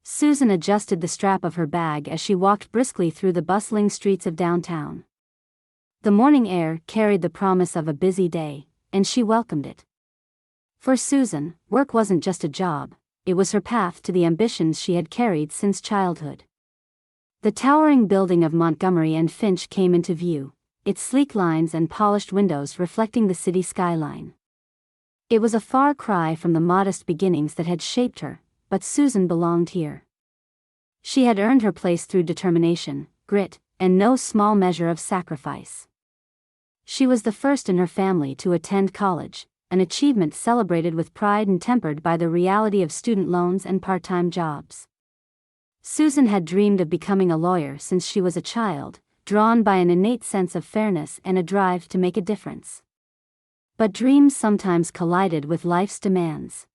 Susan adjusted the strap of her bag as she walked briskly through the bustling streets of downtown. The morning air carried the promise of a busy day, and she welcomed it. For Susan, work wasn't just a job, it was her path to the ambitions she had carried since childhood. The towering building of Montgomery and Finch came into view, its sleek lines and polished windows reflecting the city skyline. It was a far cry from the modest beginnings that had shaped her, but Susan belonged here. She had earned her place through determination, grit, and no small measure of sacrifice. She was the first in her family to attend college, an achievement celebrated with pride and tempered by the reality of student loans and part-time jobs. Susan had dreamed of becoming a lawyer since she was a child, drawn by an innate sense of fairness and a drive to make a difference. But dreams sometimes collided with life's demands.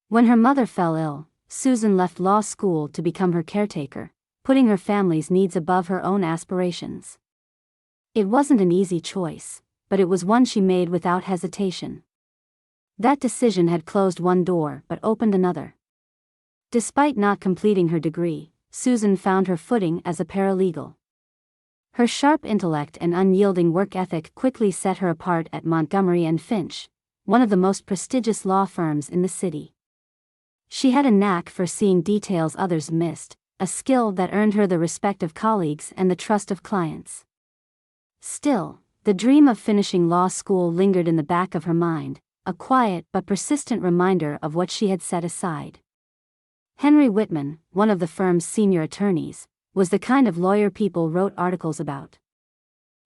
When her mother fell ill, Susan left law school to become her caretaker, putting her family's needs above her own aspirations. It wasn't an easy choice, but it was one she made without hesitation. That decision had closed one door but opened another. Despite not completing her degree, Susan found her footing as a paralegal. Her sharp intellect and unyielding work ethic quickly set her apart at Montgomery and Finch, one of the most prestigious law firms in the city. She had a knack for seeing details others missed, a skill that earned her the respect of colleagues and the trust of clients. Still, the dream of finishing law school lingered in the back of her mind, a quiet but persistent reminder of what she had set aside. Henry Whitman, one of the firm's senior attorneys, was the kind of lawyer people wrote articles about.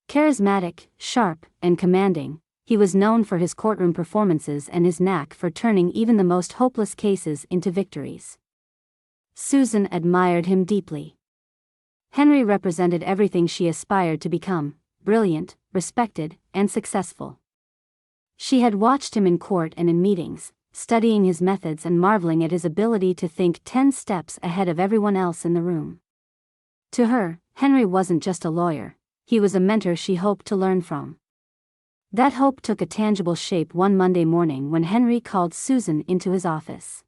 Charismatic, sharp, and commanding, he was known for his courtroom performances and his knack for turning even the most hopeless cases into victories. Susan admired him deeply. Henry represented everything she aspired to become: brilliant, respected, and successful. She had watched him in court and in meetings, studying his methods and marveling at his ability to think 10 steps ahead of everyone else in the room. To her, Henry wasn't just a lawyer, he was a mentor she hoped to learn from. That hope took a tangible shape one Monday morning when Henry called Susan into his office.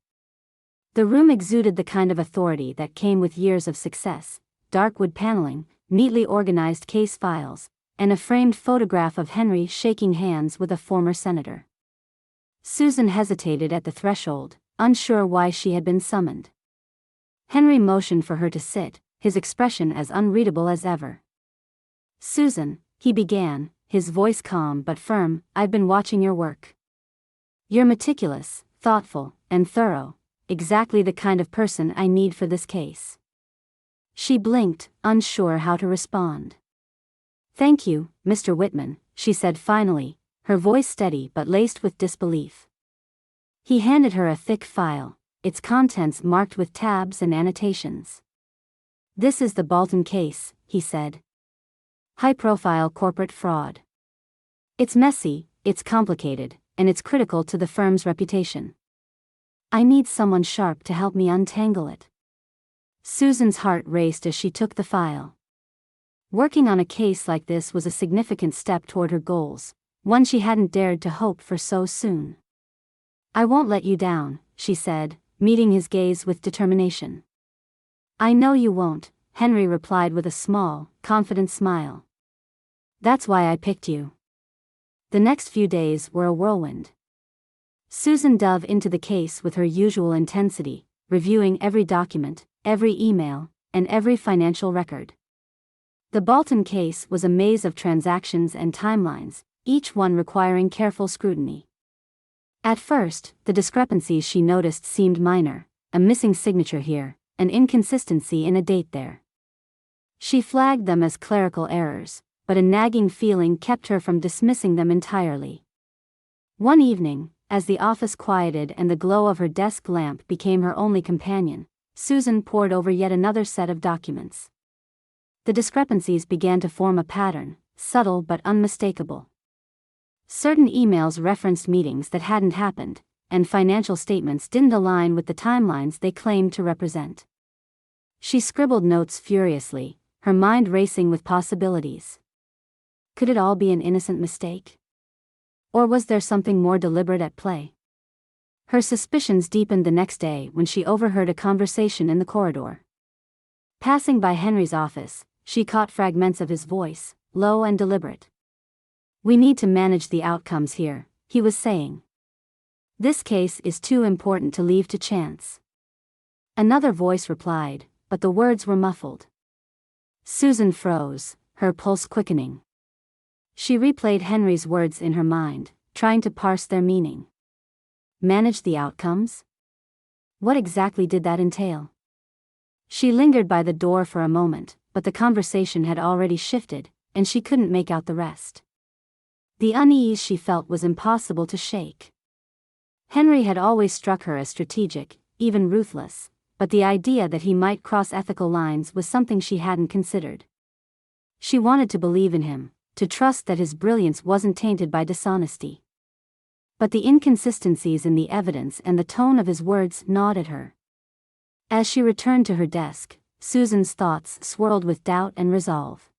The room exuded the kind of authority that came with years of success: dark wood paneling, neatly organized case files, and a framed photograph of Henry shaking hands with a former senator. Susan hesitated at the threshold, unsure why she had been summoned. Henry motioned for her to sit, his expression as unreadable as ever. "Susan," he began, his voice calm but firm, "I've been watching your work. You're meticulous, thoughtful, and thorough, exactly the kind of person I need for this case." She blinked, unsure how to respond. "Thank you, Mr. Whitman," she said finally, her voice steady but laced with disbelief. He handed her a thick file, its contents marked with tabs and annotations. "This is the Bolton case," he said. "High-profile corporate fraud. It's messy, it's complicated, and it's critical to the firm's reputation. I need someone sharp to help me untangle it." Susan's heart raced as she took the file. Working on a case like this was a significant step toward her goals, one she hadn't dared to hope for so soon. "I won't let you down," she said, meeting his gaze with determination. "I know you won't," Henry replied with a small, confident smile. "That's why I picked you." The next few days were a whirlwind. Susan dove into the case with her usual intensity, reviewing every document, every email, and every financial record. The Bolton case was a maze of transactions and timelines, each one requiring careful scrutiny. At first, the discrepancies she noticed seemed minor: a missing signature here, an inconsistency in a date there. She flagged them as clerical errors, but a nagging feeling kept her from dismissing them entirely. One evening, as the office quieted and the glow of her desk lamp became her only companion, Susan pored over yet another set of documents. The discrepancies began to form a pattern, subtle but unmistakable. Certain emails referenced meetings that hadn't happened, and financial statements didn't align with the timelines they claimed to represent. She scribbled notes furiously, her mind racing with possibilities. Could it all be an innocent mistake? Or was there something more deliberate at play? Her suspicions deepened the next day when she overheard a conversation in the corridor. Passing by Henry's office, she caught fragments of his voice, low and deliberate. "We need to manage the outcomes here," he was saying. "This case is too important to leave to chance." Another voice replied, but the words were muffled. Susan froze, her pulse quickening. She replayed Henry's words in her mind, trying to parse their meaning. Manage the outcomes? What exactly did that entail? She lingered by the door for a moment, but the conversation had already shifted, and she couldn't make out the rest. The unease she felt was impossible to shake. Henry had always struck her as strategic, even ruthless, but the idea that he might cross ethical lines was something she hadn't considered. She wanted to believe in him, to trust that his brilliance wasn't tainted by dishonesty. But the inconsistencies in the evidence and the tone of his words gnawed at her. As she returned to her desk, Susan's thoughts swirled with doubt and resolve.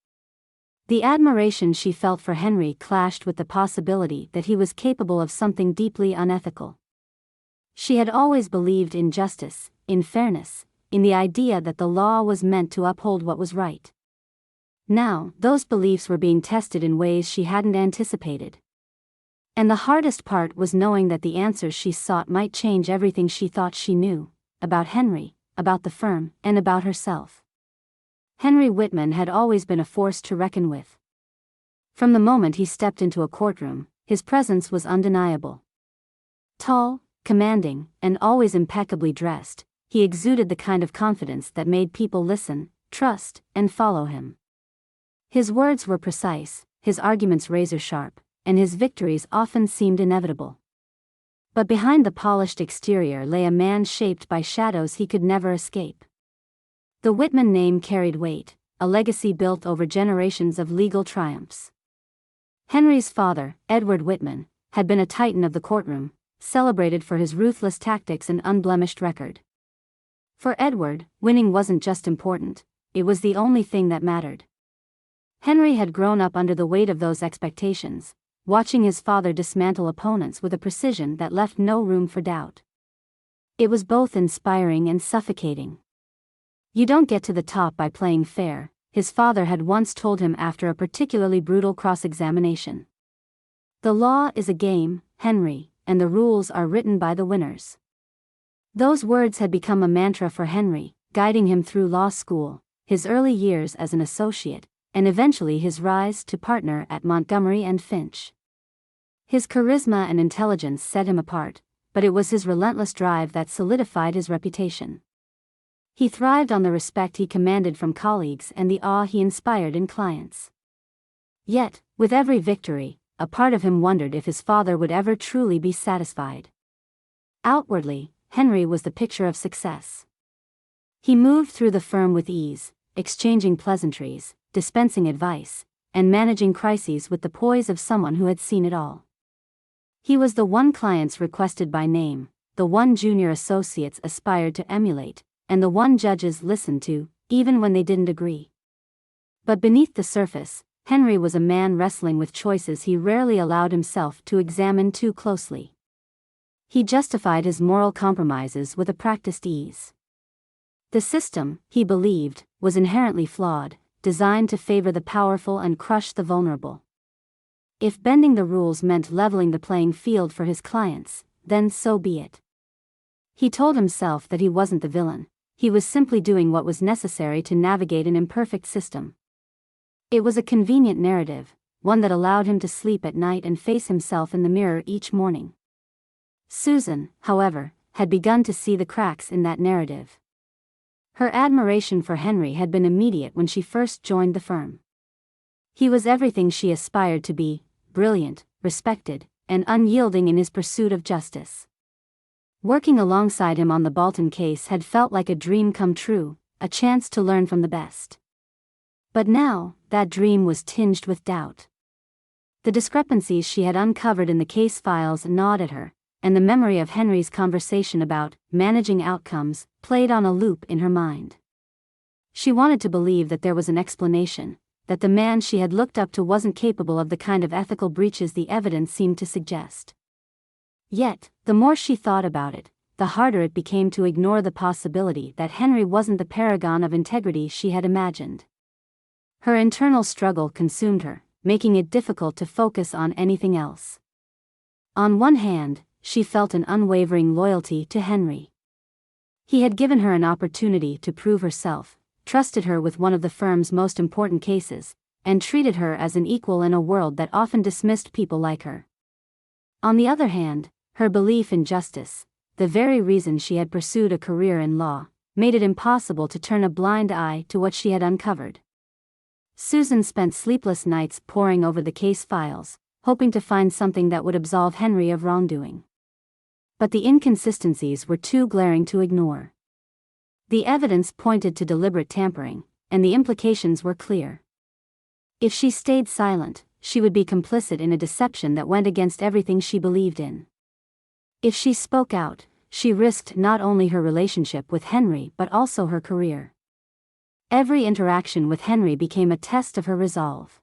The admiration she felt for Henry clashed with the possibility that he was capable of something deeply unethical. She had always believed in justice, in fairness, in the idea that the law was meant to uphold what was right. Now, those beliefs were being tested in ways she hadn't anticipated. And the hardest part was knowing that the answers she sought might change everything she thought she knew, about Henry, about the firm, and about herself. Henry Whitman had always been a force to reckon with. From the moment he stepped into a courtroom, his presence was undeniable. Tall, commanding, and always impeccably dressed, he exuded the kind of confidence that made people listen, trust, and follow him. His words were precise, his arguments razor-sharp, and his victories often seemed inevitable. But behind the polished exterior lay a man shaped by shadows he could never escape. The Whitman name carried weight, a legacy built over generations of legal triumphs. Henry's father, Edward Whitman, had been a titan of the courtroom, celebrated for his ruthless tactics and unblemished record. For Edward, winning wasn't just important, it was the only thing that mattered. Henry had grown up under the weight of those expectations, watching his father dismantle opponents with a precision that left no room for doubt. It was both inspiring and suffocating. "You don't get to the top by playing fair," his father had once told him after a particularly brutal cross-examination. "The law is a game, Henry, and the rules are written by the winners." Those words had become a mantra for Henry, guiding him through law school, his early years as an associate, and eventually his rise to partner at Montgomery and Finch. His charisma and intelligence set him apart, but it was his relentless drive that solidified his reputation. He thrived on the respect he commanded from colleagues and the awe he inspired in clients. Yet, with every victory, a part of him wondered if his father would ever truly be satisfied. Outwardly, Henry was the picture of success. He moved through the firm with ease, exchanging pleasantries, dispensing advice, and managing crises with the poise of someone who had seen it all. He was the one clients requested by name, the one junior associates aspired to emulate, and the one judges listened to, even when they didn't agree. But beneath the surface, Henry was a man wrestling with choices he rarely allowed himself to examine too closely. He justified his moral compromises with a practiced ease. The system, he believed, was inherently flawed, designed to favor the powerful and crush the vulnerable. If bending the rules meant leveling the playing field for his clients, then so be it. He told himself that he wasn't the villain, he was simply doing what was necessary to navigate an imperfect system. It was a convenient narrative, one that allowed him to sleep at night and face himself in the mirror each morning. Susan, however, had begun to see the cracks in that narrative. Her admiration for Henry had been immediate when she first joined the firm. He was everything she aspired to be, brilliant, respected, and unyielding in his pursuit of justice. Working alongside him on the Bolton case had felt like a dream come true, a chance to learn from the best. But now, that dream was tinged with doubt. The discrepancies she had uncovered in the case files gnawed at her, and the memory of Henry's conversation about managing outcomes played on a loop in her mind. She wanted to believe that there was an explanation, that the man she had looked up to wasn't capable of the kind of ethical breaches the evidence seemed to suggest. Yet, the more she thought about it, the harder it became to ignore the possibility that Henry wasn't the paragon of integrity she had imagined. Her internal struggle consumed her, making it difficult to focus on anything else. On one hand, she felt an unwavering loyalty to Henry. He had given her an opportunity to prove herself, trusted her with one of the firm's most important cases, and treated her as an equal in a world that often dismissed people like her. On the other hand, her belief in justice, the very reason she had pursued a career in law, made it impossible to turn a blind eye to what she had uncovered. Susan spent sleepless nights poring over the case files, hoping to find something that would absolve Henry of wrongdoing. But the inconsistencies were too glaring to ignore. The evidence pointed to deliberate tampering, and the implications were clear. If she stayed silent, she would be complicit in a deception that went against everything she believed in. If she spoke out, she risked not only her relationship with Henry but also her career. Every interaction with Henry became a test of her resolve.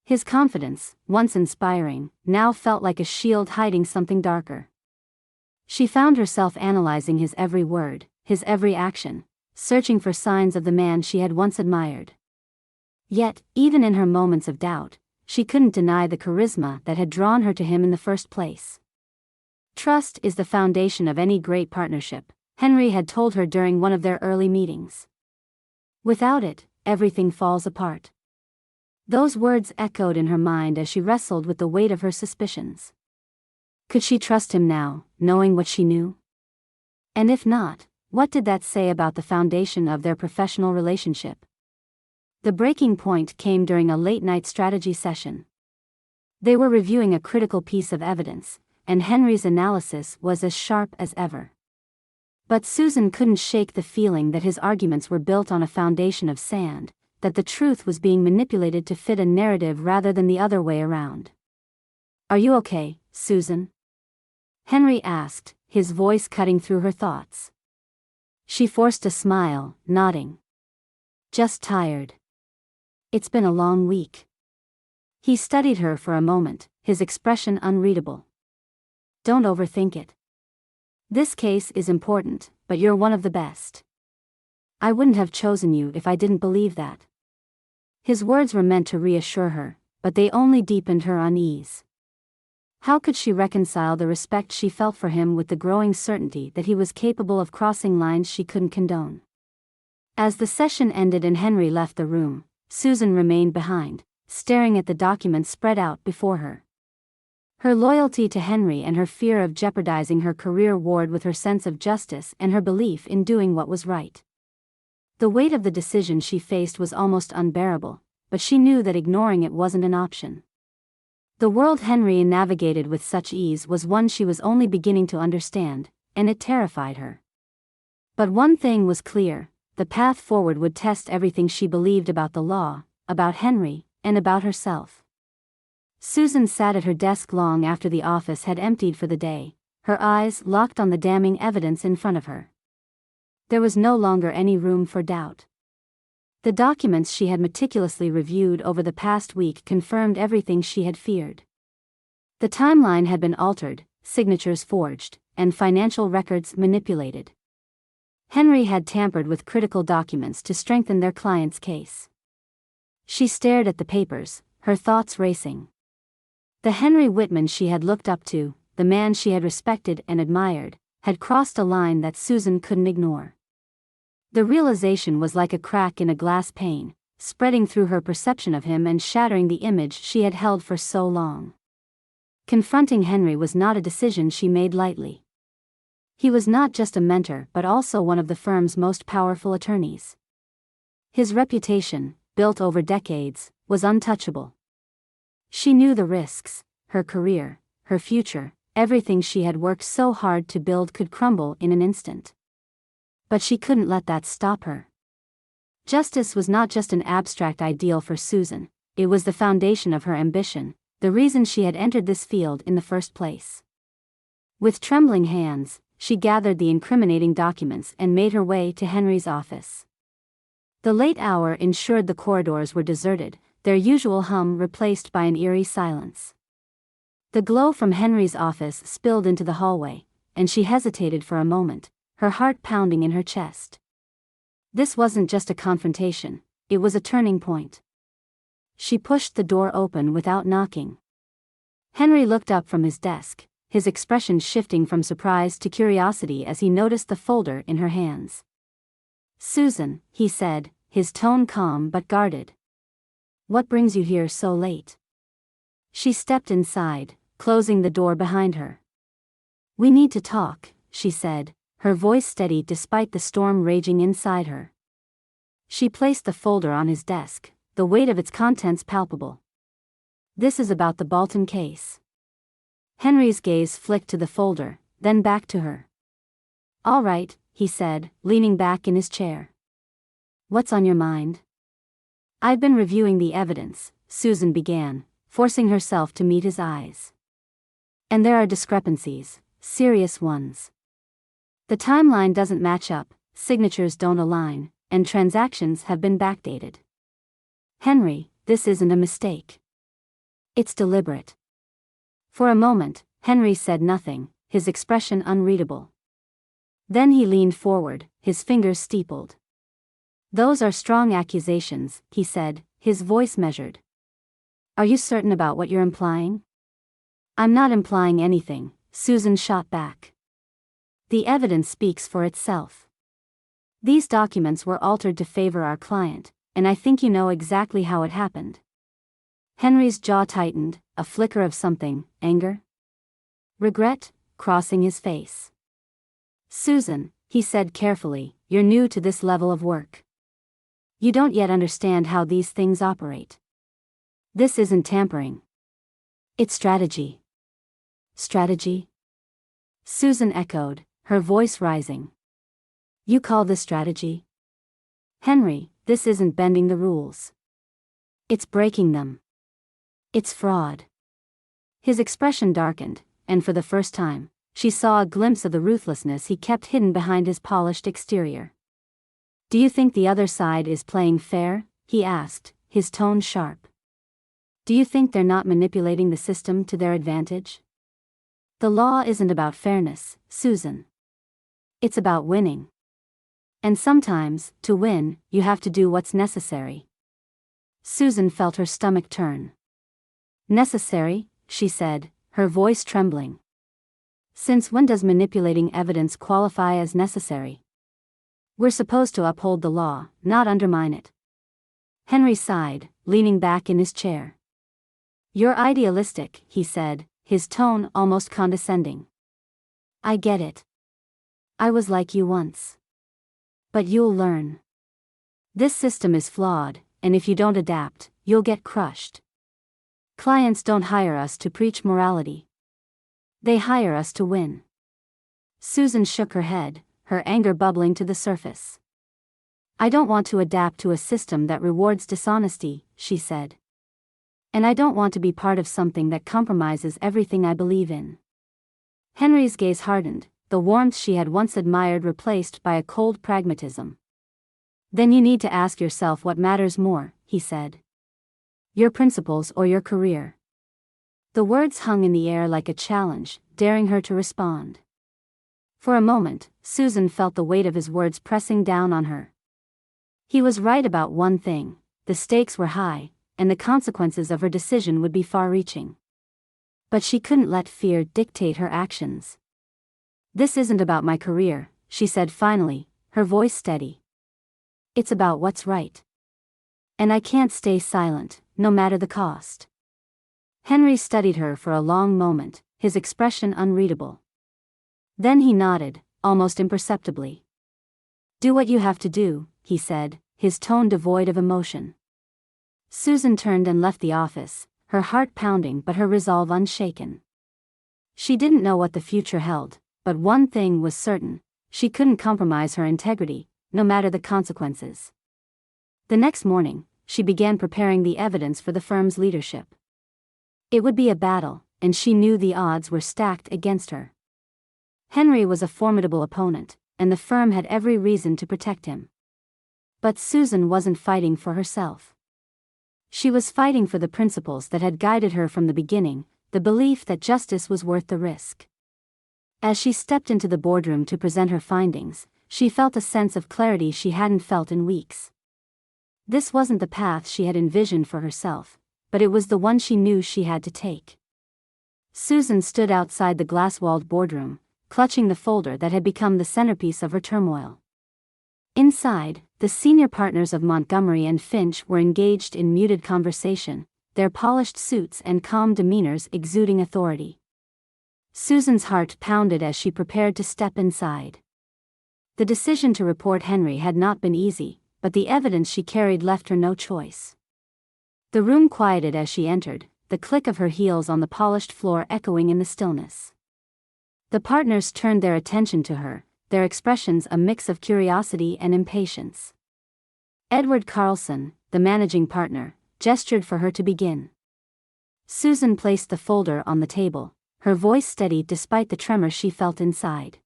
His confidence, once inspiring, now felt like a shield hiding something darker. She found herself analyzing his every word, his every action, searching for signs of the man she had once admired. Yet, even in her moments of doubt, she couldn't deny the charisma that had drawn her to him in the first place. Trust is the foundation of any great partnership, Henry had told her during one of their early meetings. Without it, everything falls apart. Those words echoed in her mind as she wrestled with the weight of her suspicions. Could she trust him now, knowing what she knew? And if not, what did that say about the foundation of their professional relationship? The breaking point came during a late-night strategy session. They were reviewing a critical piece of evidence, and Henry's analysis was as sharp as ever. But Susan couldn't shake the feeling that his arguments were built on a foundation of sand, that the truth was being manipulated to fit a narrative rather than the other way around. "Are you okay, Susan?" Henry asked, his voice cutting through her thoughts. She forced a smile, nodding. "Just tired. It's been a long week." He studied her for a moment, his expression unreadable. "Don't overthink it. This case is important, but you're one of the best. I wouldn't have chosen you if I didn't believe that." His words were meant to reassure her, but they only deepened her unease. How could she reconcile the respect she felt for him with the growing certainty that he was capable of crossing lines she couldn't condone? As the session ended and Henry left the room, Susan remained behind, staring at the documents spread out before her. Her loyalty to Henry and her fear of jeopardizing her career warred with her sense of justice and her belief in doing what was right. The weight of the decision she faced was almost unbearable, but she knew that ignoring it wasn't an option. The world Henry navigated with such ease was one she was only beginning to understand, and it terrified her. But one thing was clear: the path forward would test everything she believed about the law, about Henry, and about herself. Susan sat at her desk long after the office had emptied for the day, her eyes locked on the damning evidence in front of her. There was no longer any room for doubt. The documents she had meticulously reviewed over the past week confirmed everything she had feared. The timeline had been altered, signatures forged, and financial records manipulated. Henry had tampered with critical documents to strengthen their client's case. She stared at the papers, her thoughts racing. The Henry Whitman she had looked up to, the man she had respected and admired, had crossed a line that Susan couldn't ignore. The realization was like a crack in a glass pane, spreading through her perception of him and shattering the image she had held for so long. Confronting Henry was not a decision she made lightly. He was not just a mentor but also one of the firm's most powerful attorneys. His reputation, built over decades, was untouchable. She knew the risks: her career, her future, everything she had worked so hard to build could crumble in an instant. But she couldn't let that stop her. Justice was not just an abstract ideal for Susan, it was the foundation of her ambition, the reason she had entered this field in the first place. With trembling hands, she gathered the incriminating documents and made her way to Henry's office. The late hour ensured the corridors were deserted, their usual hum replaced by an eerie silence. The glow from Henry's office spilled into the hallway, and she hesitated for a moment, her heart pounding in her chest. This wasn't just a confrontation, it was a turning point. She pushed the door open without knocking. Henry looked up from his desk, his expression shifting from surprise to curiosity as he noticed the folder in her hands. "Susan," he said, his tone calm but guarded. "What brings you here so late?" She stepped inside, closing the door behind her. "We need to talk," she said, her voice steady despite the storm raging inside her. She placed the folder on his desk, the weight of its contents palpable. "This is about the Bolton case." Henry's gaze flicked to the folder, then back to her. "All right," he said, leaning back in his chair. "What's on your mind?" "I've been reviewing the evidence," Susan began, forcing herself to meet his eyes. "And there are discrepancies, serious ones. The timeline doesn't match up, signatures don't align, and transactions have been backdated. Henry, this isn't a mistake. It's deliberate." For a moment, Henry said nothing, his expression unreadable. Then he leaned forward, his fingers steepled. "Those are strong accusations," he said, his voice measured. "Are you certain about what you're implying?" "I'm not implying anything," Susan shot back. "The evidence speaks for itself. These documents were altered to favor our client, and I think you know exactly how it happened." Henry's jaw tightened, a flicker of something, anger? Regret, crossing his face. "Susan," he said carefully, "you're new to this level of work. You don't yet understand how these things operate. This isn't tampering. It's strategy." "Strategy?" Susan echoed, her voice rising. "You call this strategy?" "Henry, this isn't bending the rules. It's breaking them. It's fraud." His expression darkened, and for the first time, she saw a glimpse of the ruthlessness he kept hidden behind his polished exterior. "Do you think the other side is playing fair?" he asked, his tone sharp. "Do you think they're not manipulating the system to their advantage? The law isn't about fairness, Susan. It's about winning. And sometimes, to win, you have to do what's necessary." Susan felt her stomach turn. "Necessary?" she said, her voice trembling. "Since when does manipulating evidence qualify as necessary? We're supposed to uphold the law, not undermine it." Henry sighed, leaning back in his chair. "You're idealistic," he said, his tone almost condescending. "I get it. I was like you once. But you'll learn. This system is flawed, and if you don't adapt, you'll get crushed. Clients don't hire us to preach morality. They hire us to win." Susan shook her head, her anger bubbling to the surface. "I don't want to adapt to a system that rewards dishonesty," she said. "And I don't want to be part of something that compromises everything I believe in." Henry's gaze hardened, the warmth she had once admired replaced by a cold pragmatism. "Then you need to ask yourself what matters more," he said. "Your principles or your career?" The words hung in the air like a challenge, daring her to respond. For a moment, Susan felt the weight of his words pressing down on her. He was right about one thing: the stakes were high, and the consequences of her decision would be far-reaching. But she couldn't let fear dictate her actions. "This isn't about my career," she said finally, her voice steady. "It's about what's right. And I can't stay silent, no matter the cost." Henry studied her for a long moment, his expression unreadable. Then he nodded, almost imperceptibly. "Do what you have to do," he said, his tone devoid of emotion. Susan turned and left the office, her heart pounding but her resolve unshaken. She didn't know what the future held, but one thing was certain: she couldn't compromise her integrity, no matter the consequences. The next morning, she began preparing the evidence for the firm's leadership. It would be a battle, and she knew the odds were stacked against her. Henry was a formidable opponent, and the firm had every reason to protect him. But Susan wasn't fighting for herself. She was fighting for the principles that had guided her from the beginning, the belief that justice was worth the risk. As she stepped into the boardroom to present her findings, she felt a sense of clarity she hadn't felt in weeks. This wasn't the path she had envisioned for herself, but it was the one she knew she had to take. Susan stood outside the glass-walled boardroom, clutching the folder that had become the centerpiece of her turmoil. Inside, the senior partners of Montgomery and Finch were engaged in muted conversation, their polished suits and calm demeanors exuding authority. Susan's heart pounded as she prepared to step inside. The decision to report Henry had not been easy, but the evidence she carried left her no choice. The room quieted as she entered, the click of her heels on the polished floor echoing in the stillness. The partners turned their attention to her, their expressions a mix of curiosity and impatience. Edward Carlson, the managing partner, gestured for her to begin. Susan placed the folder on the table, her voice steady despite the tremor she felt inside.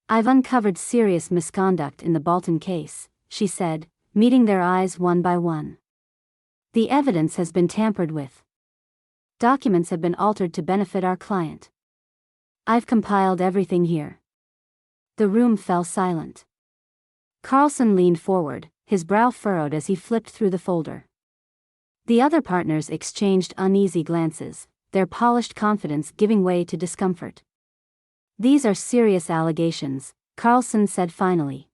"I've uncovered serious misconduct in the Bolton case," she said, meeting their eyes one by one. "The evidence has been tampered with. Documents have been altered to benefit our client. I've compiled everything here." The room fell silent. Carlson leaned forward, his brow furrowed as he flipped through the folder. The other partners exchanged uneasy glances, their polished confidence giving way to discomfort. "These are serious allegations," Carlson said finally.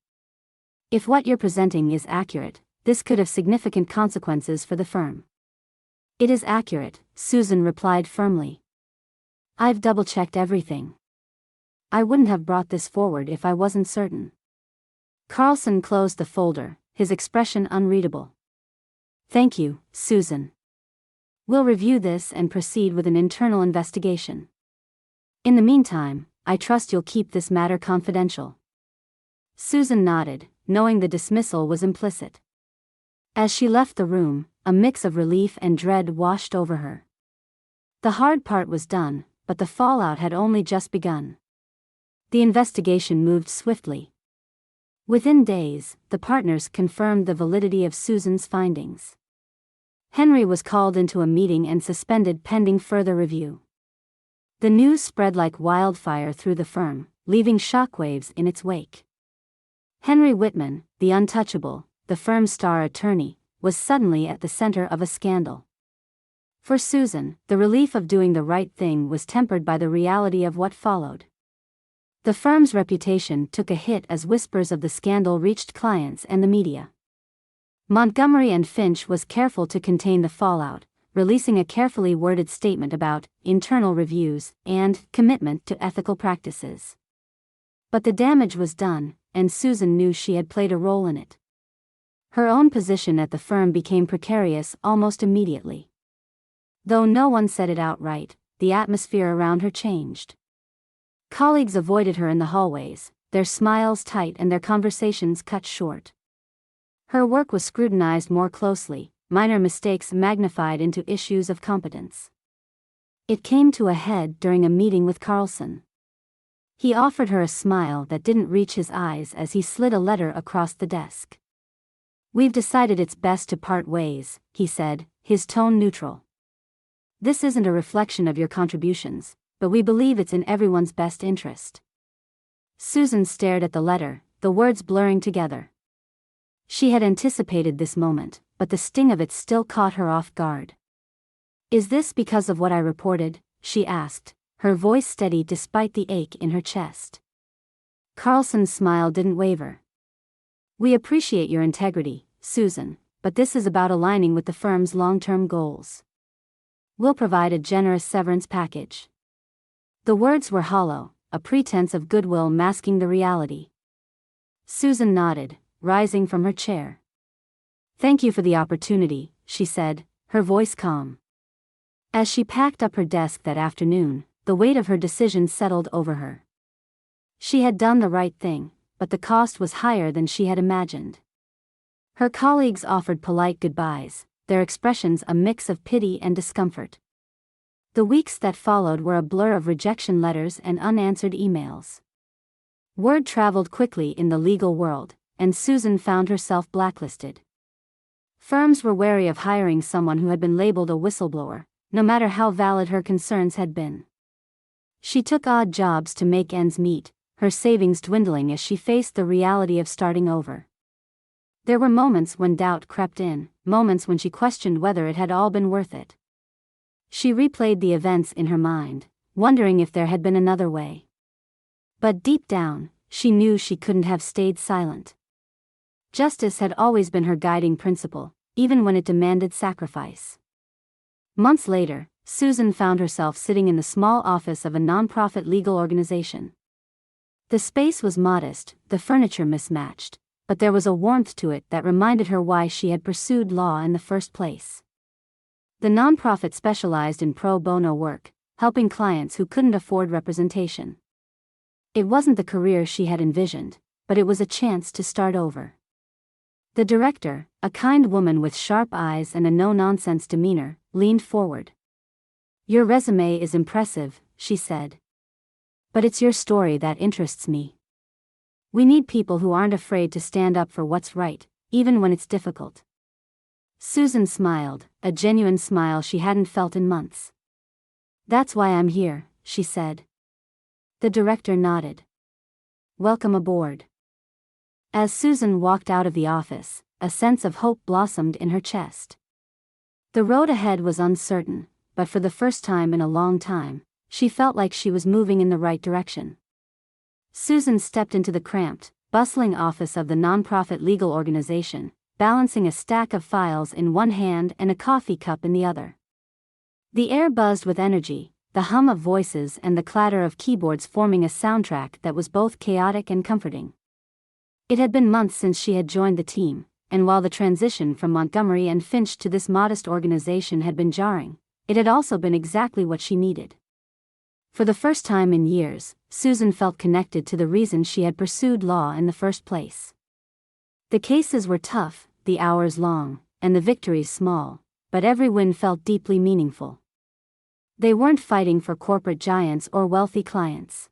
"If what you're presenting is accurate, this could have significant consequences for the firm." "It is accurate," Susan replied firmly. "I've double-checked everything. I wouldn't have brought this forward if I wasn't certain." Carlson closed the folder, his expression unreadable. "Thank you, Susan. We'll review this and proceed with an internal investigation. In the meantime, I trust you'll keep this matter confidential." Susan nodded, knowing the dismissal was implicit. As she left the room, a mix of relief and dread washed over her. The hard part was done, but the fallout had only just begun. The investigation moved swiftly. Within days, the partners confirmed the validity of Susan's findings. Henry was called into a meeting and suspended pending further review. The news spread like wildfire through the firm, leaving shockwaves in its wake. Henry Whitman, the untouchable, the firm's star attorney, was suddenly at the center of a scandal. For Susan, the relief of doing the right thing was tempered by the reality of what followed. The firm's reputation took a hit as whispers of the scandal reached clients and the media. Montgomery and Finch was careful to contain the fallout, releasing a carefully worded statement about internal reviews and commitment to ethical practices. But the damage was done, and Susan knew she had played a role in it. Her own position at the firm became precarious almost immediately. Though no one said it outright, the atmosphere around her changed. Colleagues avoided her in the hallways, their smiles tight and their conversations cut short. Her work was scrutinized more closely, minor mistakes magnified into issues of competence. It came to a head during a meeting with Carlson. He offered her a smile that didn't reach his eyes as he slid a letter across the desk. "We've decided it's best to part ways," he said, his tone neutral. "This isn't a reflection of your contributions, but we believe it's in everyone's best interest." Susan stared at the letter, the words blurring together. She had anticipated this moment, but the sting of it still caught her off guard. "Is this because of what I reported?" she asked, her voice steady despite the ache in her chest. Carlson's smile didn't waver. "We appreciate your integrity, Susan, but this is about aligning with the firm's long-term goals. We'll provide a generous severance package." The words were hollow, a pretense of goodwill masking the reality. Susan nodded, rising from her chair. "Thank you for the opportunity," she said, her voice calm. As she packed up her desk that afternoon, the weight of her decision settled over her. She had done the right thing, but the cost was higher than she had imagined. Her colleagues offered polite goodbyes, their expressions a mix of pity and discomfort. The weeks that followed were a blur of rejection letters and unanswered emails. Word traveled quickly in the legal world, and Susan found herself blacklisted. Firms were wary of hiring someone who had been labeled a whistleblower, no matter how valid her concerns had been. She took odd jobs to make ends meet, her savings dwindling as she faced the reality of starting over. There were moments when doubt crept in, moments when she questioned whether it had all been worth it. She replayed the events in her mind, wondering if there had been another way. But deep down, she knew she couldn't have stayed silent. Justice had always been her guiding principle, even when it demanded sacrifice. Months later, Susan found herself sitting in the small office of a nonprofit legal organization. The space was modest, the furniture mismatched, but there was a warmth to it that reminded her why she had pursued law in the first place. The nonprofit specialized in pro bono work, helping clients who couldn't afford representation. It wasn't the career she had envisioned, but it was a chance to start over. The director, a kind woman with sharp eyes and a no-nonsense demeanor, leaned forward. "Your resume is impressive," she said. "But it's your story that interests me. We need people who aren't afraid to stand up for what's right, even when it's difficult." Susan smiled, a genuine smile she hadn't felt in months. "That's why I'm here," she said. The director nodded. "Welcome aboard." As Susan walked out of the office, a sense of hope blossomed in her chest. The road ahead was uncertain, but for the first time in a long time, she felt like she was moving in the right direction. Susan stepped into the cramped, bustling office of the nonprofit legal organization, balancing a stack of files in one hand and a coffee cup in the other. The air buzzed with energy, the hum of voices and the clatter of keyboards forming a soundtrack that was both chaotic and comforting. It had been months since she had joined the team, and while the transition from Montgomery and Finch to this modest organization had been jarring, it had also been exactly what she needed. For the first time in years, Susan felt connected to the reason she had pursued law in the first place. The cases were tough, the hours long, and the victories small, but every win felt deeply meaningful. They weren't fighting for corporate giants or wealthy clients.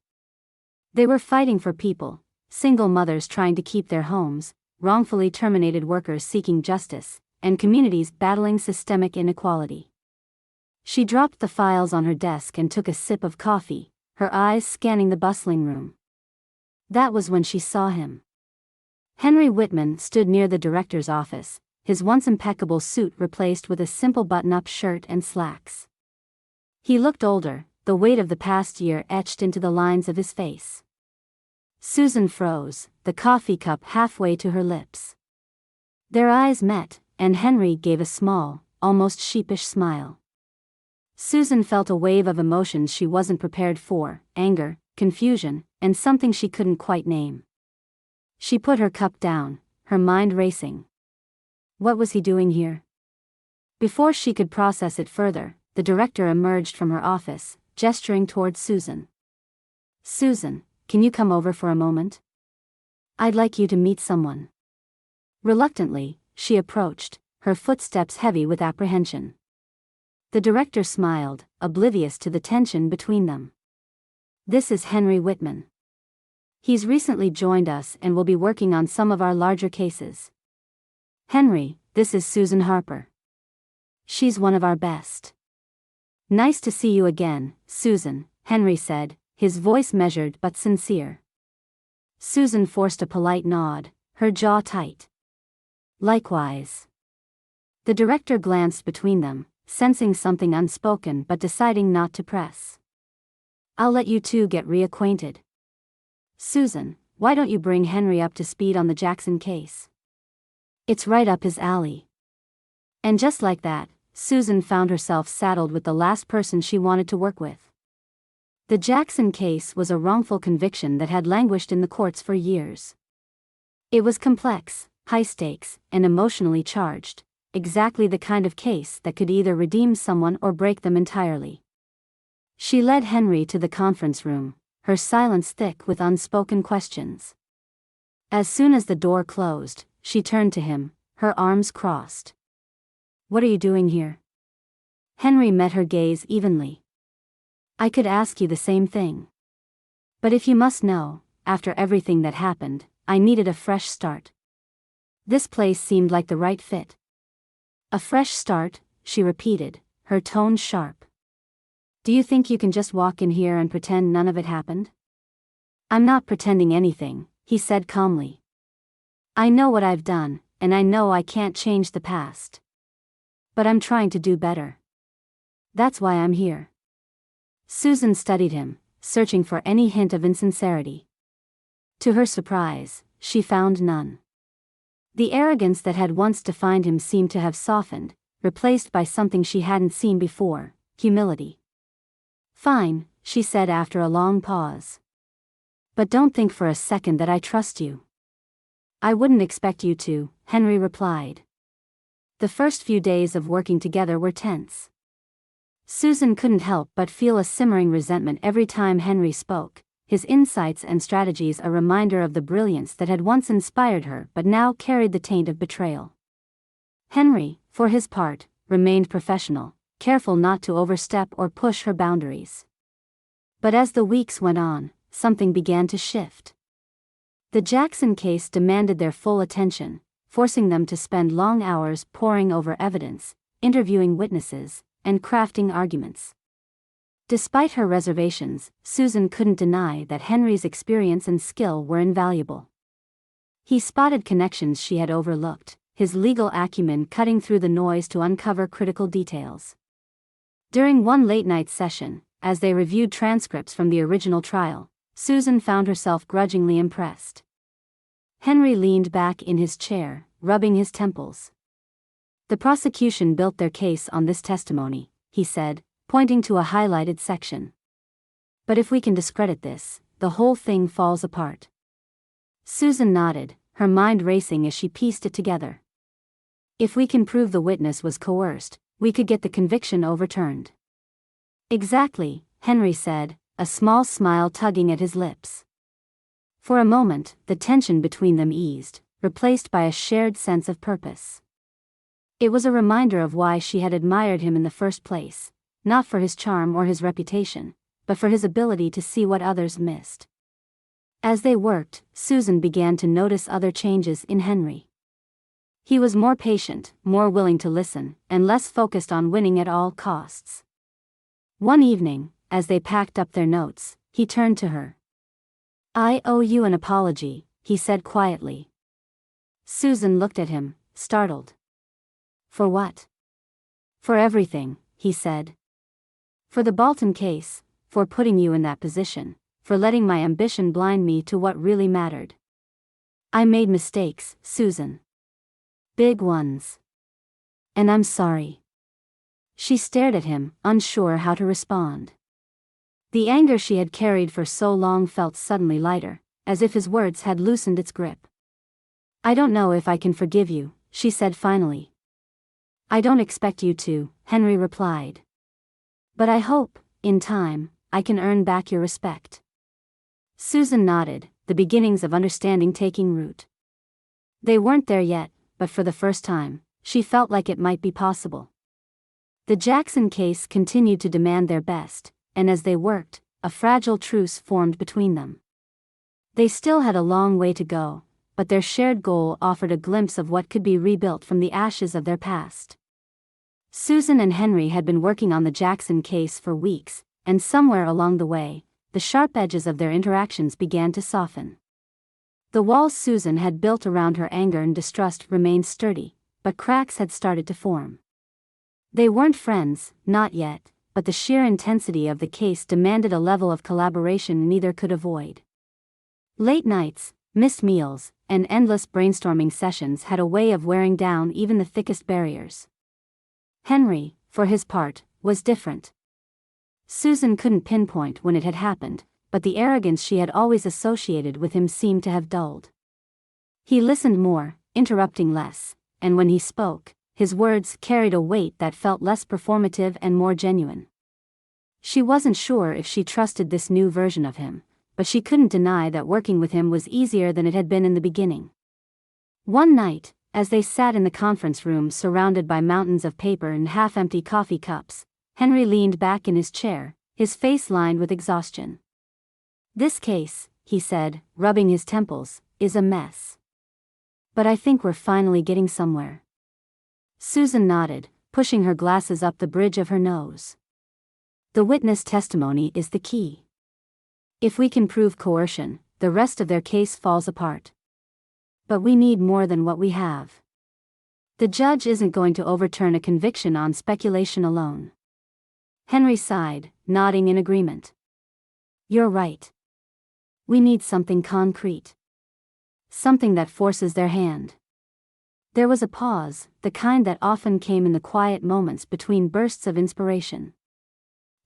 They were fighting for people, single mothers trying to keep their homes, wrongfully terminated workers seeking justice, and communities battling systemic inequality. She dropped the files on her desk and took a sip of coffee, her eyes scanning the bustling room. That was when she saw him. Henry Whitman stood near the director's office, his once impeccable suit replaced with a simple button-up shirt and slacks. He looked older, the weight of the past year etched into the lines of his face. Susan froze, the coffee cup halfway to her lips. Their eyes met, and Henry gave a small, almost sheepish smile. Susan felt a wave of emotions she wasn't prepared for, anger, confusion, and something she couldn't quite name. She put her cup down, her mind racing. What was he doing here? Before she could process it further, the director emerged from her office, gesturing towards Susan. "Susan, can you come over for a moment? I'd like you to meet someone." Reluctantly, she approached, her footsteps heavy with apprehension. The director smiled, oblivious to the tension between them. "This is Henry Whitman. He's recently joined us and will be working on some of our larger cases. Henry, this is Susan Harper. She's one of our best." "Nice to see you again, Susan," Henry said, his voice measured but sincere. Susan forced a polite nod, her jaw tight. "Likewise." The director glanced between them, sensing something unspoken but deciding not to press. "I'll let you two get reacquainted. Susan, why don't you bring Henry up to speed on the Jackson case? It's right up his alley." And just like that, Susan found herself saddled with the last person she wanted to work with. The Jackson case was a wrongful conviction that had languished in the courts for years. It was complex, high stakes, and emotionally charged, exactly the kind of case that could either redeem someone or break them entirely. She led Henry to the conference room, her silence thick with unspoken questions. As soon as the door closed, she turned to him, her arms crossed. "What are you doing here?" Henry met her gaze evenly. "I could ask you the same thing. But if you must know, after everything that happened, I needed a fresh start. This place seemed like the right fit." "A fresh start," she repeated, her tone sharp. "Do you think you can just walk in here and pretend none of it happened?" "I'm not pretending anything," he said calmly. "I know what I've done, and I know I can't change the past. But I'm trying to do better. That's why I'm here." Susan studied him, searching for any hint of insincerity. To her surprise, she found none. The arrogance that had once defined him seemed to have softened, replaced by something she hadn't seen before: humility. "Fine," she said after a long pause. "But don't think for a second that I trust you." "I wouldn't expect you to," Henry replied. The first few days of working together were tense. Susan couldn't help but feel a simmering resentment every time Henry spoke, his insights and strategies a reminder of the brilliance that had once inspired her but now carried the taint of betrayal. Henry, for his part, remained professional, careful not to overstep or push her boundaries. But as the weeks went on, something began to shift. The Jackson case demanded their full attention, forcing them to spend long hours poring over evidence, interviewing witnesses, and crafting arguments. Despite her reservations, Susan couldn't deny that Henry's experience and skill were invaluable. He spotted connections she had overlooked, his legal acumen cutting through the noise to uncover critical details. During one late-night session, as they reviewed transcripts from the original trial, Susan found herself grudgingly impressed. Henry leaned back in his chair, rubbing his temples. "The prosecution built their case on this testimony," he said, pointing to a highlighted section. "But if we can discredit this, the whole thing falls apart." Susan nodded, her mind racing as she pieced it together. "If we can prove the witness was coerced, we could get the conviction overturned." "Exactly," Henry said, a small smile tugging at his lips. For a moment, the tension between them eased, replaced by a shared sense of purpose. It was a reminder of why she had admired him in the first place, not for his charm or his reputation, but for his ability to see what others missed. As they worked, Susan began to notice other changes in Henry. He was more patient, more willing to listen, and less focused on winning at all costs. One evening, as they packed up their notes, he turned to her. "I owe you an apology," he said quietly. Susan looked at him, startled. "For what?" "For everything," he said. "For the Bolton case, for putting you in that position, for letting my ambition blind me to what really mattered. I made mistakes, Susan. Big ones. And I'm sorry." She stared at him, unsure how to respond. The anger she had carried for so long felt suddenly lighter, as if his words had loosened its grip. "I don't know if I can forgive you," she said finally. "I don't expect you to," Henry replied. "But I hope, in time, I can earn back your respect." Susan nodded, the beginnings of understanding taking root. They weren't there yet, but for the first time, she felt like it might be possible. The Jackson case continued to demand their best, and as they worked, a fragile truce formed between them. They still had a long way to go, but their shared goal offered a glimpse of what could be rebuilt from the ashes of their past. Susan and Henry had been working on the Jackson case for weeks, and somewhere along the way, the sharp edges of their interactions began to soften. The walls Susan had built around her anger and distrust remained sturdy, but cracks had started to form. They weren't friends, not yet, but the sheer intensity of the case demanded a level of collaboration neither could avoid. Late nights, missed meals, and endless brainstorming sessions had a way of wearing down even the thickest barriers. Henry, for his part, was different. Susan couldn't pinpoint when it had happened, but the arrogance she had always associated with him seemed to have dulled. He listened more, interrupting less, and when he spoke, his words carried a weight that felt less performative and more genuine. She wasn't sure if she trusted this new version of him, but she couldn't deny that working with him was easier than it had been in the beginning. One night, as they sat in the conference room surrounded by mountains of paper and half-empty coffee cups, Henry leaned back in his chair, his face lined with exhaustion. "This case," he said, rubbing his temples, "is a mess. But I think we're finally getting somewhere." Susan nodded, pushing her glasses up the bridge of her nose. The witness testimony is the key. If we can prove coercion, the rest of their case falls apart. But we need more than what we have. The judge isn't going to overturn a conviction on speculation alone. Henry sighed, nodding in agreement. You're right. We need something concrete. Something that forces their hand. There was a pause, the kind that often came in the quiet moments between bursts of inspiration.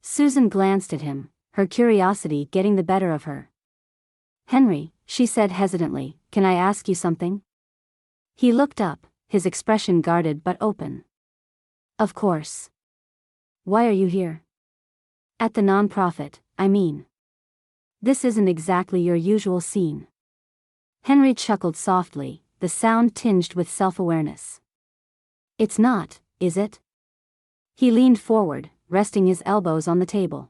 Susan glanced at him, her curiosity getting the better of her. Henry, she said hesitantly, can I ask you something? He looked up, his expression guarded but open. Of course. Why are you here? At the nonprofit, I mean. This isn't exactly your usual scene. Henry chuckled softly, the sound tinged with self-awareness. It's not, is it? He leaned forward, resting his elbows on the table.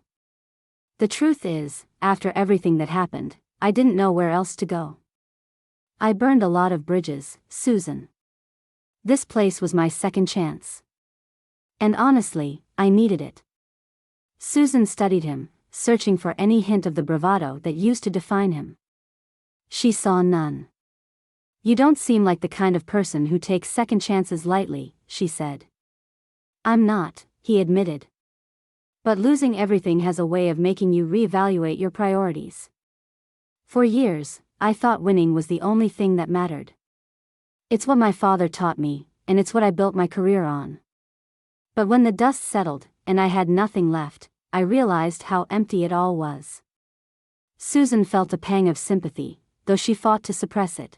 The truth is, after everything that happened, I didn't know where else to go. I burned a lot of bridges, Susan. This place was my second chance. And honestly, I needed it. Susan studied him, searching for any hint of the bravado that used to define him. She saw none. You don't seem like the kind of person who takes second chances lightly, she said. I'm not, he admitted. But losing everything has a way of making you reevaluate your priorities. For years, I thought winning was the only thing that mattered. It's what my father taught me, and it's what I built my career on. But when the dust settled, and I had nothing left, I realized how empty it all was. Susan felt a pang of sympathy, though she fought to suppress it.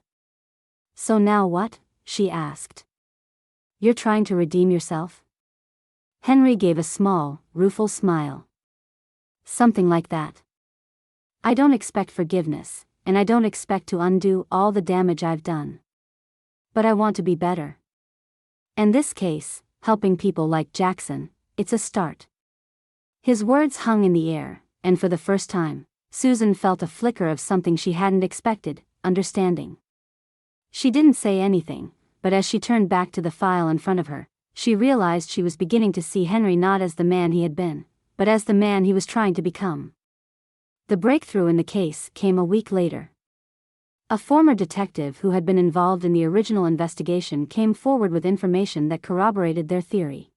So now what? She asked. You're trying to redeem yourself? Henry gave a small, rueful smile. Something like that. I don't expect forgiveness, and I don't expect to undo all the damage I've done. But I want to be better. In this case, helping people like Jackson, it's a start. His words hung in the air, and for the first time, Susan felt a flicker of something she hadn't expected, understanding. She didn't say anything, but as she turned back to the file in front of her, she realized she was beginning to see Henry not as the man he had been, but as the man he was trying to become. The breakthrough in the case came a week later. A former detective who had been involved in the original investigation came forward with information that corroborated their theory.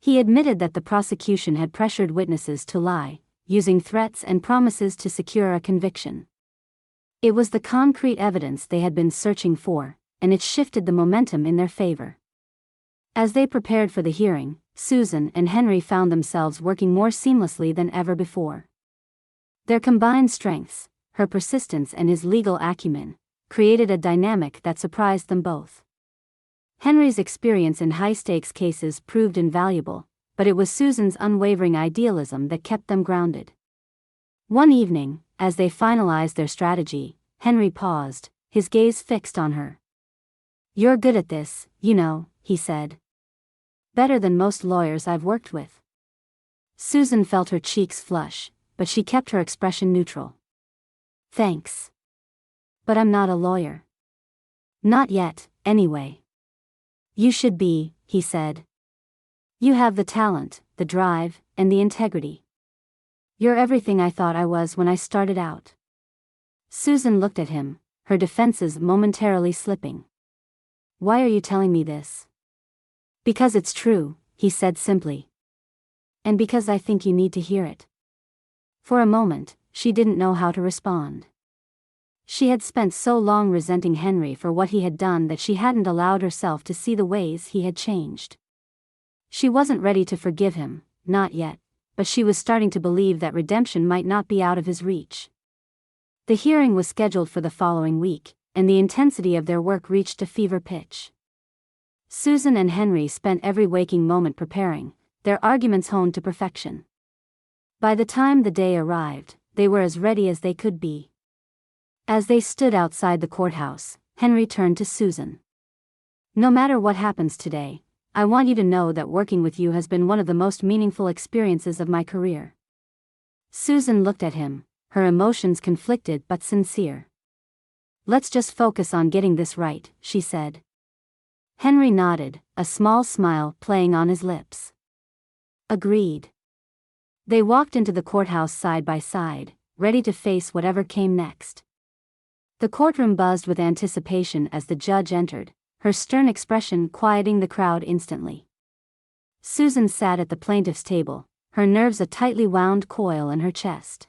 He admitted that the prosecution had pressured witnesses to lie, using threats and promises to secure a conviction. It was the concrete evidence they had been searching for, and it shifted the momentum in their favor. As they prepared for the hearing, Susan and Henry found themselves working more seamlessly than ever before. Their combined strengths, her persistence and his legal acumen, created a dynamic that surprised them both. Henry's experience in high-stakes cases proved invaluable, but it was Susan's unwavering idealism that kept them grounded. One evening, as they finalized their strategy, Henry paused, his gaze fixed on her. You're good at this, you know, he said. Better than most lawyers I've worked with. Susan felt her cheeks flush, but she kept her expression neutral. Thanks. But I'm not a lawyer. Not yet, anyway. You should be, he said. You have the talent, the drive, and the integrity. You're everything I thought I was when I started out. Susan looked at him, her defenses momentarily slipping. Why are you telling me this? Because it's true, he said simply. And because I think you need to hear it. For a moment, she didn't know how to respond. She had spent so long resenting Henry for what he had done that she hadn't allowed herself to see the ways he had changed. She wasn't ready to forgive him, not yet, but she was starting to believe that redemption might not be out of his reach. The hearing was scheduled for the following week, and the intensity of their work reached a fever pitch. Susan and Henry spent every waking moment preparing, their arguments honed to perfection. By the time the day arrived, they were as ready as they could be. As they stood outside the courthouse, Henry turned to Susan. No matter what happens today, I want you to know that working with you has been one of the most meaningful experiences of my career. Susan looked at him, her emotions conflicted but sincere. Let's just focus on getting this right, she said. Henry nodded, a small smile playing on his lips. Agreed. They walked into the courthouse side by side, ready to face whatever came next. The courtroom buzzed with anticipation as the judge entered, her stern expression quieting the crowd instantly. Susan sat at the plaintiff's table, her nerves a tightly wound coil in her chest.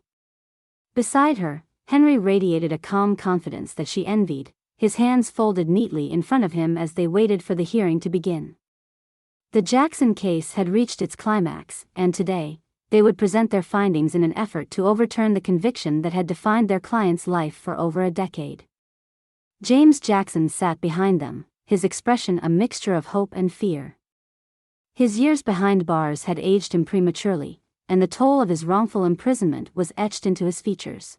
Beside her, Henry radiated a calm confidence that she envied, his hands folded neatly in front of him as they waited for the hearing to begin. The Jackson case had reached its climax, and today, they would present their findings in an effort to overturn the conviction that had defined their client's life for over a decade. James Jackson sat behind them, his expression a mixture of hope and fear. His years behind bars had aged him prematurely, and the toll of his wrongful imprisonment was etched into his features.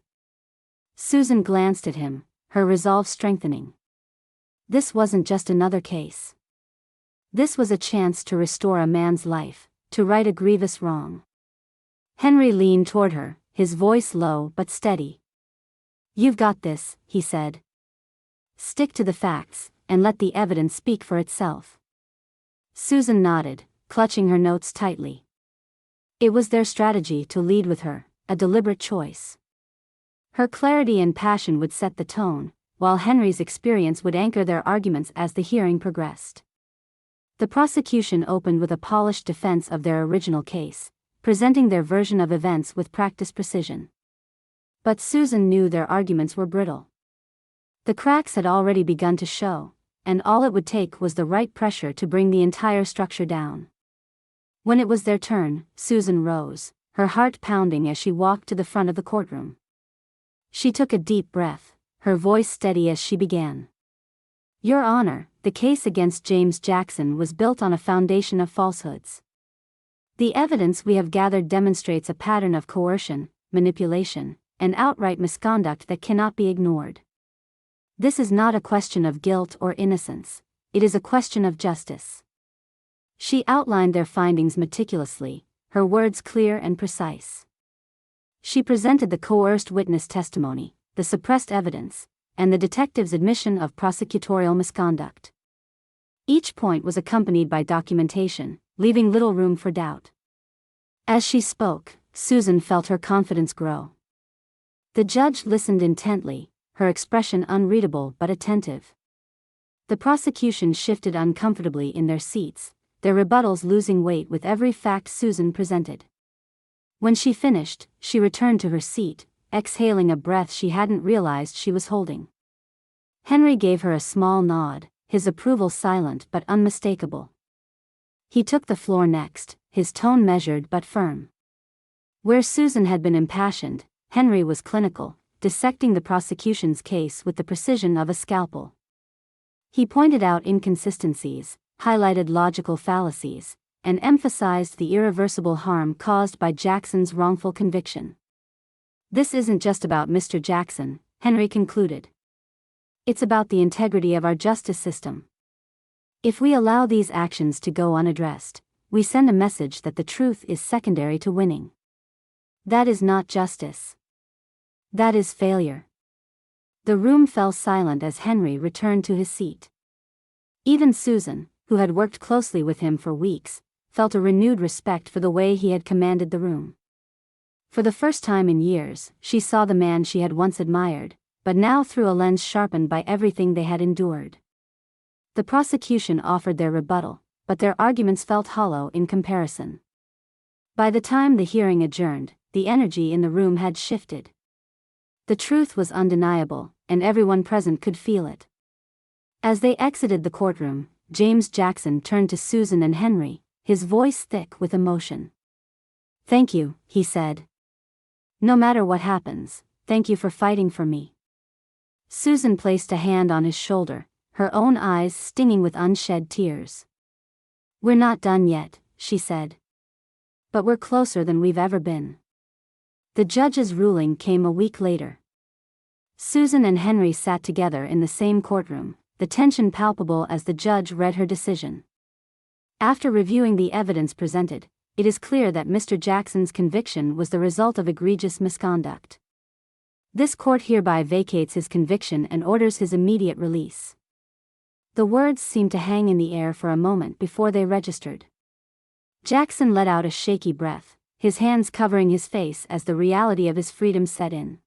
Susan glanced at him, her resolve strengthening. This wasn't just another case. This was a chance to restore a man's life, to right a grievous wrong. Henry leaned toward her, his voice low but steady. "You've got this," he said. "Stick to the facts, and let the evidence speak for itself." Susan nodded, clutching her notes tightly. It was their strategy to lead with her, a deliberate choice. Her clarity and passion would set the tone, while Henry's experience would anchor their arguments as the hearing progressed. The prosecution opened with a polished defense of their original case, presenting their version of events with practiced precision. But Susan knew their arguments were brittle. The cracks had already begun to show, and all it would take was the right pressure to bring the entire structure down. When it was their turn, Susan rose, her heart pounding as she walked to the front of the courtroom. She took a deep breath, her voice steady as she began. "Your Honor, the case against James Jackson was built on a foundation of falsehoods. The evidence we have gathered demonstrates a pattern of coercion, manipulation, and outright misconduct that cannot be ignored. This is not a question of guilt or innocence, it is a question of justice." She outlined their findings meticulously, her words clear and precise. She presented the coerced witness testimony, the suppressed evidence, and the detective's admission of prosecutorial misconduct. Each point was accompanied by documentation, leaving little room for doubt. As she spoke, Susan felt her confidence grow. The judge listened intently, her expression unreadable but attentive. The prosecution shifted uncomfortably in their seats, their rebuttals losing weight with every fact Susan presented. When she finished, she returned to her seat, exhaling a breath she hadn't realized she was holding. Henry gave her a small nod, his approval silent but unmistakable. He took the floor next, his tone measured but firm. Where Susan had been impassioned, Henry was clinical, dissecting the prosecution's case with the precision of a scalpel. He pointed out inconsistencies, highlighted logical fallacies, and emphasized the irreversible harm caused by Jackson's wrongful conviction. "This isn't just about Mr. Jackson," Henry concluded. "It's about the integrity of our justice system. If we allow these actions to go unaddressed, we send a message that the truth is secondary to winning. That is not justice. That is failure." The room fell silent as Henry returned to his seat. Even Susan, who had worked closely with him for weeks, felt a renewed respect for the way he had commanded the room. For the first time in years, she saw the man she had once admired, but now through a lens sharpened by everything they had endured. The prosecution offered their rebuttal, but their arguments felt hollow in comparison. By the time the hearing adjourned, the energy in the room had shifted. The truth was undeniable, and everyone present could feel it. As they exited the courtroom, James Jackson turned to Susan and Henry, his voice thick with emotion. "Thank you," he said. "No matter what happens, thank you for fighting for me." Susan placed a hand on his shoulder, her own eyes stinging with unshed tears. "We're not done yet," she said. "But we're closer than we've ever been." The judge's ruling came a week later. Susan and Henry sat together in the same courtroom, the tension palpable as the judge read her decision. After reviewing the evidence presented, it is clear that Mr. Jackson's conviction was the result of egregious misconduct. This court hereby vacates his conviction and orders his immediate release. The words seemed to hang in the air for a moment before they registered. Jackson let out a shaky breath, his hands covering his face as the reality of his freedom set in.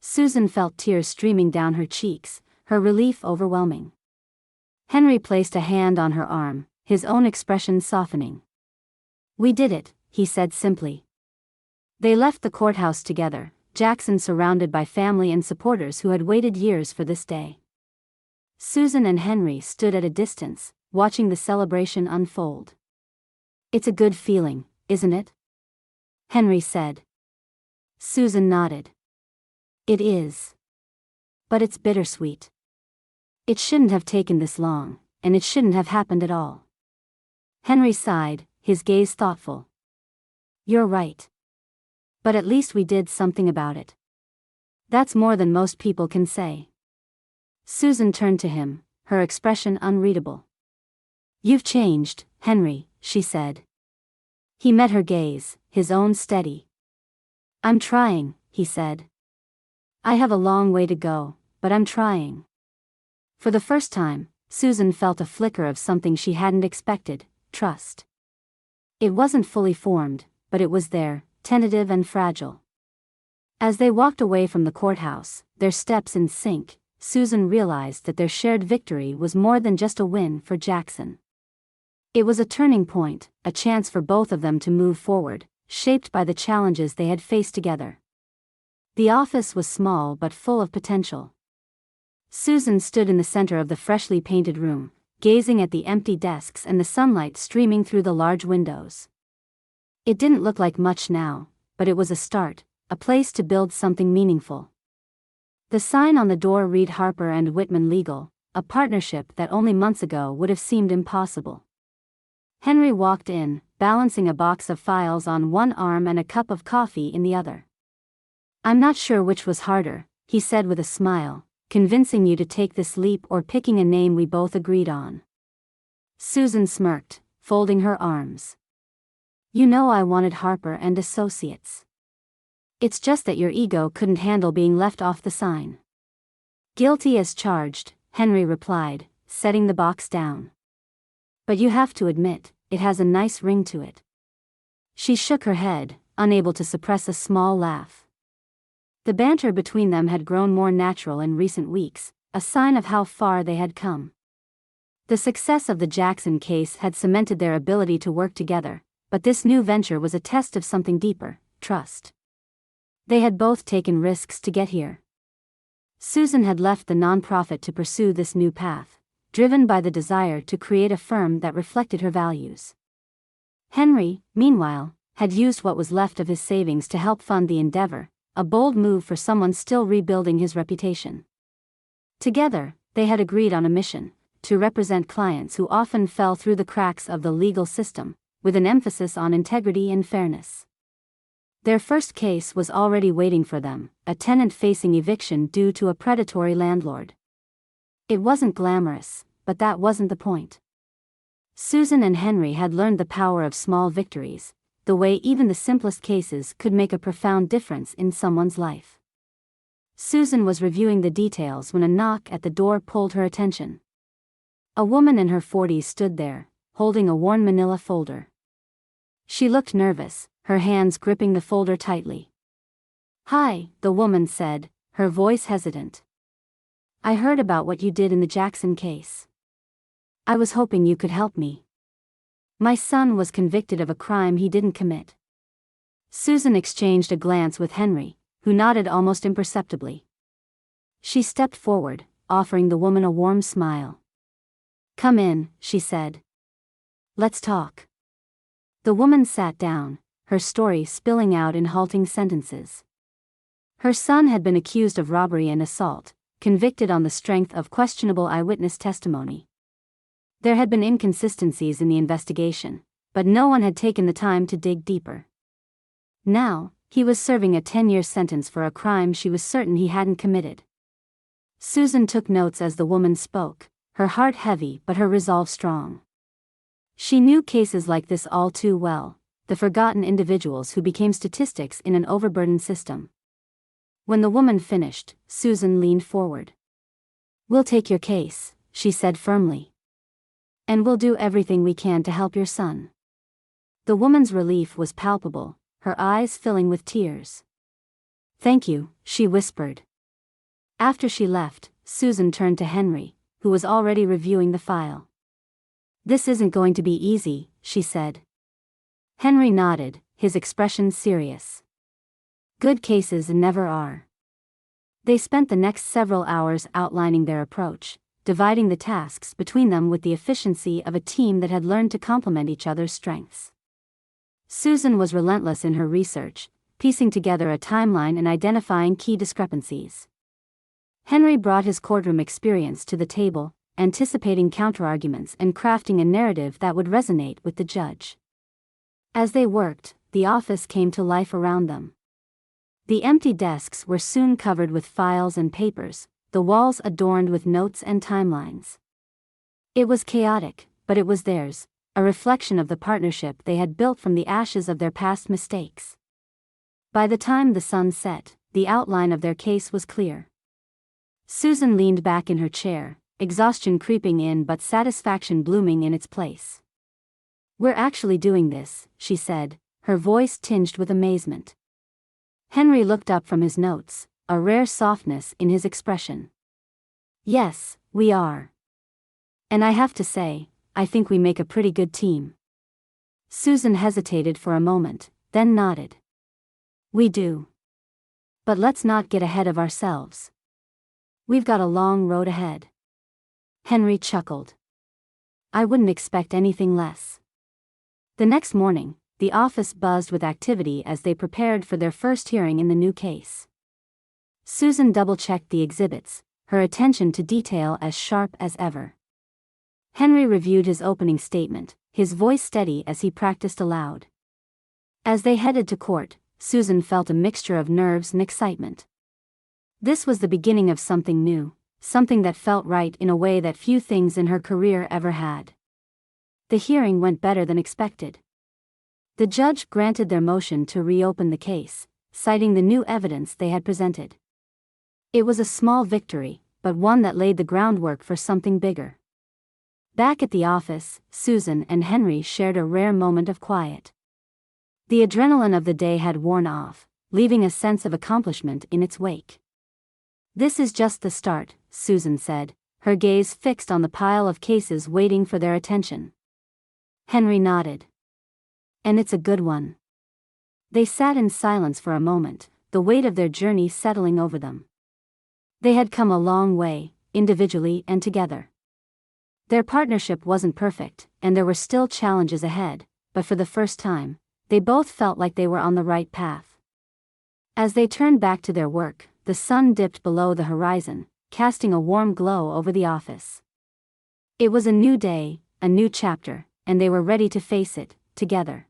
Susan felt tears streaming down her cheeks, her relief overwhelming. Henry placed a hand on her arm, his own expression softening. "We did it," he said simply. They left the courthouse together, Jackson surrounded by family and supporters who had waited years for this day. Susan and Henry stood at a distance, watching the celebration unfold. "It's a good feeling, isn't it?" Henry said. Susan nodded. "It is. But it's bittersweet. It shouldn't have taken this long, and it shouldn't have happened at all." Henry sighed, his gaze thoughtful. "You're right. But at least we did something about it. That's more than most people can say." Susan turned to him, her expression unreadable. "You've changed, Henry," she said. He met her gaze, his own steady. "I'm trying," he said. "I have a long way to go, but I'm trying." For the first time, Susan felt a flicker of something she hadn't expected, trust. It wasn't fully formed, but it was there, tentative and fragile. As they walked away from the courthouse, their steps in sync, Susan realized that their shared victory was more than just a win for Jackson. It was a turning point, a chance for both of them to move forward, shaped by the challenges they had faced together. The office was small but full of potential. Susan stood in the center of the freshly painted room, gazing at the empty desks and the sunlight streaming through the large windows. It didn't look like much now, but it was a start, a place to build something meaningful. The sign on the door read Harper and Whitman Legal, a partnership that only months ago would have seemed impossible. Henry walked in, balancing a box of files on one arm and a cup of coffee in the other. "I'm not sure which was harder," he said with a smile, "convincing you to take this leap or picking a name we both agreed on." Susan smirked, folding her arms. "You know I wanted Harper and Associates. It's just that your ego couldn't handle being left off the sign." "Guilty as charged," Henry replied, setting the box down. "But you have to admit, it has a nice ring to it." She shook her head, unable to suppress a small laugh. The banter between them had grown more natural in recent weeks, a sign of how far they had come. The success of the Jackson case had cemented their ability to work together, but this new venture was a test of something deeper, trust. They had both taken risks to get here. Susan had left the nonprofit to pursue this new path, driven by the desire to create a firm that reflected her values. Henry, meanwhile, had used what was left of his savings to help fund the endeavor, a bold move for someone still rebuilding his reputation. Together, they had agreed on a mission, to represent clients who often fell through the cracks of the legal system, with an emphasis on integrity and fairness. Their first case was already waiting for them, a tenant facing eviction due to a predatory landlord. It wasn't glamorous, but that wasn't the point. Susan and Henry had learned the power of small victories, the way even the simplest cases could make a profound difference in someone's life. Susan was reviewing the details when a knock at the door pulled her attention. A woman in her 40s stood there, holding a worn manila folder. She looked nervous, her hands gripping the folder tightly. "Hi," the woman said, her voice hesitant. "I heard about what you did in the Jackson case. I was hoping you could help me. My son was convicted of a crime he didn't commit." Susan exchanged a glance with Henry, who nodded almost imperceptibly. She stepped forward, offering the woman a warm smile. "Come in," she said. "Let's talk." The woman sat down, her story spilling out in halting sentences. Her son had been accused of robbery and assault, convicted on the strength of questionable eyewitness testimony. There had been inconsistencies in the investigation, but no one had taken the time to dig deeper. Now, he was serving a 10-year sentence for a crime she was certain he hadn't committed. Susan took notes as the woman spoke, her heart heavy but her resolve strong. She knew cases like this all too well, the forgotten individuals who became statistics in an overburdened system. When the woman finished, Susan leaned forward. "We'll take your case," she said firmly. And we'll do everything we can to help your son. The woman's relief was palpable, her eyes filling with tears. Thank you, she whispered. After she left, Susan turned to Henry, who was already reviewing the file. This isn't going to be easy, she said. Henry nodded, his expression serious. Good cases never are. They spent the next several hours outlining their approach, dividing the tasks between them with the efficiency of a team that had learned to complement each other's strengths. Susan was relentless in her research, piecing together a timeline and identifying key discrepancies. Henry brought his courtroom experience to the table, anticipating counterarguments and crafting a narrative that would resonate with the judge. As they worked, the office came to life around them. The empty desks were soon covered with files and papers, the walls adorned with notes and timelines. It was chaotic, but it was theirs, a reflection of the partnership they had built from the ashes of their past mistakes. By the time the sun set, the outline of their case was clear. Susan leaned back in her chair, exhaustion creeping in but satisfaction blooming in its place. We're actually doing this, she said, her voice tinged with amazement. Henry looked up from his notes, a rare softness in his expression. Yes, we are. And I have to say, I think we make a pretty good team. Susan hesitated for a moment, then nodded. We do. But let's not get ahead of ourselves. We've got a long road ahead. Henry chuckled. I wouldn't expect anything less. The next morning, the office buzzed with activity as they prepared for their first hearing in the new case. Susan double-checked the exhibits, her attention to detail as sharp as ever. Henry reviewed his opening statement, his voice steady as he practiced aloud. As they headed to court, Susan felt a mixture of nerves and excitement. This was the beginning of something new, something that felt right in a way that few things in her career ever had. The hearing went better than expected. The judge granted their motion to reopen the case, citing the new evidence they had presented. It was a small victory, but one that laid the groundwork for something bigger. Back at the office, Susan and Henry shared a rare moment of quiet. The adrenaline of the day had worn off, leaving a sense of accomplishment in its wake. This is just the start, Susan said, her gaze fixed on the pile of cases waiting for their attention. Henry nodded. And it's a good one. They sat in silence for a moment, the weight of their journey settling over them. They had come a long way, individually and together. Their partnership wasn't perfect, and there were still challenges ahead, but for the first time, they both felt like they were on the right path. As they turned back to their work, the sun dipped below the horizon, casting a warm glow over the office. It was a new day, a new chapter, and they were ready to face it, together.